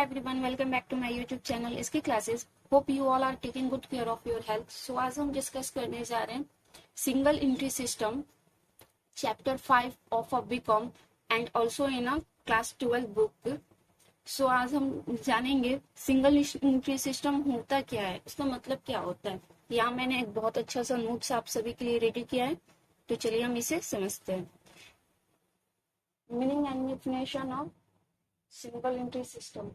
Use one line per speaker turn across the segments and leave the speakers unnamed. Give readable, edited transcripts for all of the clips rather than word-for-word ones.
everyone, welcome back to my YouTube channel इसकी classes. Hope you all are taking good care of your health. So आज हम discuss करने जा रहे हैं single entry system chapter 5 of a BCom and also in a class 12 book. So आज हम जानेंगे सिंगल एंट्री सिस्टम होता क्या है, उसका मतलब क्या होता है. यहाँ मैंने एक बहुत अच्छा सा नोट्स आप सभी के लिए रेडी किया है, तो चलिए हम इसे समझते हैं. Meaning and definition of single entry system.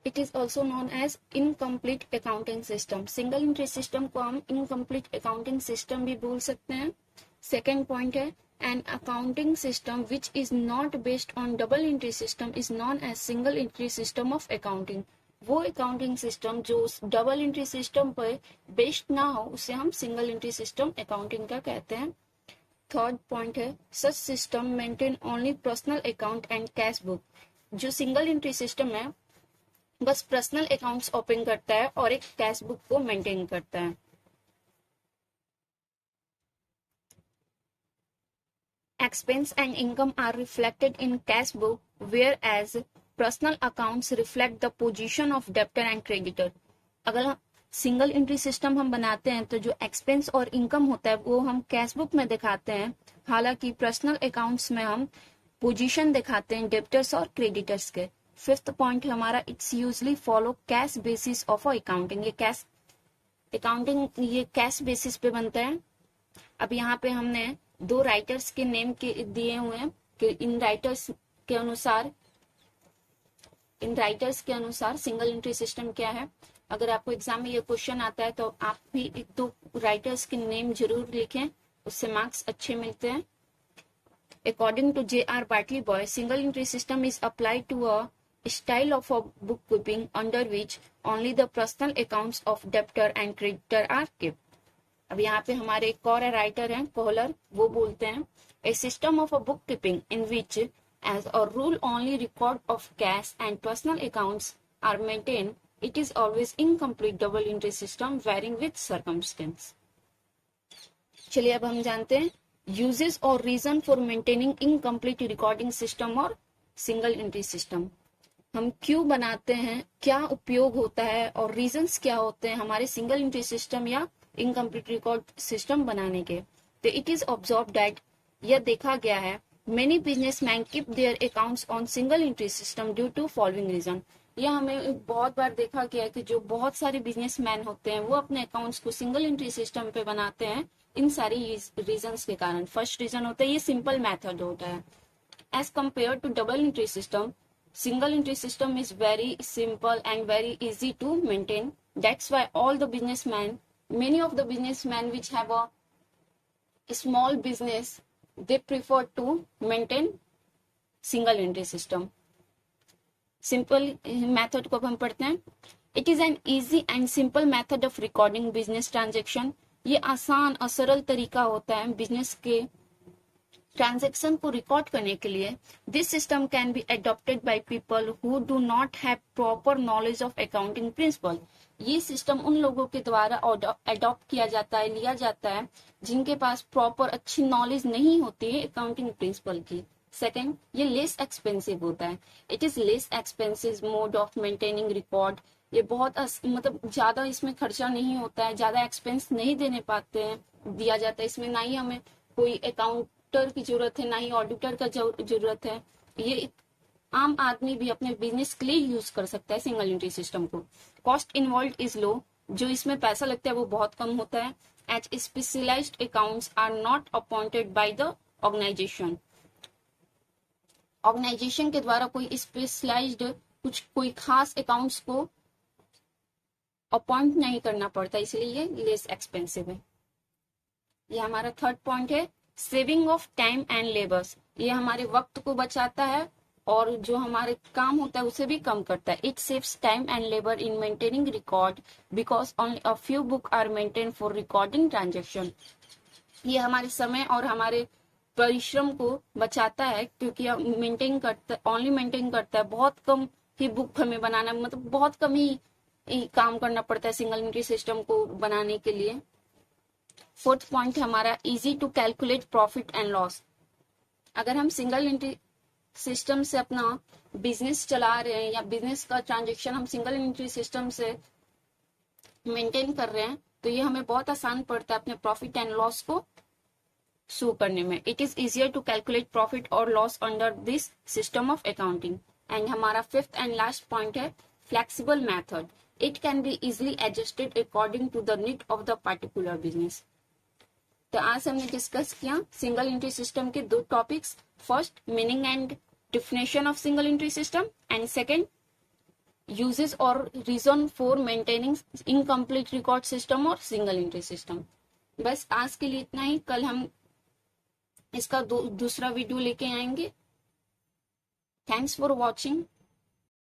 It is also known as incomplete accounting system. Single entry system को हम इनकम्प्लीट अकाउंटिंग सिस्टम भी बोल सकते हैं. सेकेंड पॉइंट है an accounting system which is not based on double entry system is known as single entry system of accounting. वो accounting system जो double entry system पर बेस्ड ना हो उसे हम सिंगल एंट्री सिस्टम अकाउंटिंग का कहते हैं. थर्ड पॉइंट है such system maintain only personal account and cash book. जो सिंगल एंट्री सिस्टम है बस पर्सनल अकाउंट्स ओपन करता है और एक कैश बुक को मेंटेन करता है. Expense and income are reflected in cash book, whereas personal accounts reflect the position of debtor and creditor. अगर सिंगल एंट्री सिस्टम हम बनाते हैं तो जो एक्सपेंस और इनकम होता है वो हम कैश बुक में दिखाते हैं, हालांकि पर्सनल अकाउंट्स में हम पोजीशन दिखाते हैं डेब्टर्स और क्रेडिटर्स के. फिफ्थ पॉइंट हमारा it's usually follow cash basis of accounting. ये कैश अकाउंटिंग ये कैश बेसिस पे बनता है. अब यहाँ पे हमने दो राइटर्स के नेम के दिए हुए हैं कि इन राइटर्स के अनुसार सिंगल एंट्री सिस्टम क्या है. अगर आपको एग्जाम में ये क्वेश्चन आता है तो आप भी एक दो राइटर्स के नेम जरूर लिखें, उससे मार्क्स अच्छे मिलते हैं. According to J.R. Bartley Boy, single entry system is applied to a style of a bookkeeping under which only the personal accounts of debtor and creditor are kept. अब यहाँ पे हमारे एक और राइटर हैं कोहलर, वो बोलते हैं a system of a bookkeeping in which as a rule only record of cash and personal accounts are maintained, it is always incomplete double entry system varying with circumstance. चलिए अब हम जानते हैं uses और reason for maintaining incomplete recording system और single entry system. हम क्यों बनाते हैं, क्या उपयोग होता है और रीजंस क्या होते हैं हमारे सिंगल एंट्री सिस्टम या इनकम्प्लीट रिकॉर्ड सिस्टम बनाने के. तो इट इज ऑब्जर्व दैट यह देखा गया है many businessman keep their accounts on single entry system due to following reason. यह हमें बहुत बार देखा गया है कि जो बहुत सारे बिजनेसमैन होते हैं वो अपने अकाउंट्स को सिंगल एंट्री सिस्टम पे बनाते हैं इन सारी रीजंस के कारण. फर्स्ट रीजन होता है ये सिंपल मेथड होता है. As compare to double entry system, single entry system is very simple and very easy to maintain. That's why many of the businessmen which have a small business, they prefer to maintain single entry system. Simple method को अब हम पढ़ते हैं. It is an easy and simple method of recording business transaction. ये आसान और सरल तरीका होता है बिजनेस के ट्रांजैक्शन को रिकॉर्ड करने के लिए. This system can be adopted by people who do not have proper knowledge of accounting principle. ये सिस्टम उन लोगों के द्वारा अडॉप्ट किया जाता है, लिया जाता है जिनके पास प्रॉपर अच्छी नॉलेज नहीं होती है अकाउंटिंग प्रिंसिपल की. सेकेंड, ये लेस एक्सपेंसिव होता है. It is less expensive mode of maintaining record. ये बहुत मतलब ज्यादा इसमें खर्चा नहीं होता है, ज्यादा एक्सपेंस नहीं देने पाते हैं, दिया जाता है. इसमें ना ही हमें कोई अकाउंटर की जरूरत है ना ही ऑडिटर का जरूरत है. ये आम आदमी भी अपने बिजनेस के लिए यूज कर सकता है सिंगल एंट्री सिस्टम को. Cost involve is low. जो इसमें पैसा लगता है वो बहुत कम होता है. As specialized accounts are not appointed by the organization. Organization के द्वारा कोई स्पेशलाइज्ड कोई खास अकाउंट्स को अपॉइंट नहीं करना पड़ता, इसलिए ये लेस एक्सपेंसिव है. ये हमारा थर्ड पॉइंट है saving of time and labours. ये हमारे वक्त को बचाता है और जो हमारे काम होता है उसे भी कम करता है. It saves time and labour in maintaining record because only a few book are maintain for recording transaction. ये हमारे समय और हमारे परिश्रम को बचाता है क्योंकि ओनली मेंटेन करता है. बहुत कम ही बुक हमें बनाना, मतलब बहुत कम ही काम करना पड़ता है सिंगल एंट्री सिस्टम को बनाने के लिए. फोर्थ पॉइंट हमारा easy to calculate profit and loss. अगर हम सिंगल एंट्री सिस्टम से अपना बिजनेस चला रहे हैं या बिजनेस का ट्रांजेक्शन हम सिंगल एंट्री सिस्टम से मेंटेन कर रहे हैं, तो ये हमें बहुत आसान पड़ता है अपने प्रॉफिट एंड लॉस को शो करने में. It is easier to calculate profit और loss under this system of accounting. And हमारा फिफ्थ एंड लास्ट पॉइंट है flexible method. It can be easily adjusted according to the need of the particular business. तो आज हमने discuss किया single entry system के दो topics. First, meaning and definition of single entry system, and second, uses or reason for maintaining incomplete record system और single entry system. बस आज के लिए इतना ही. कल हम इसका दूसरा वीडियो लेके आएंगे. Thanks for watching.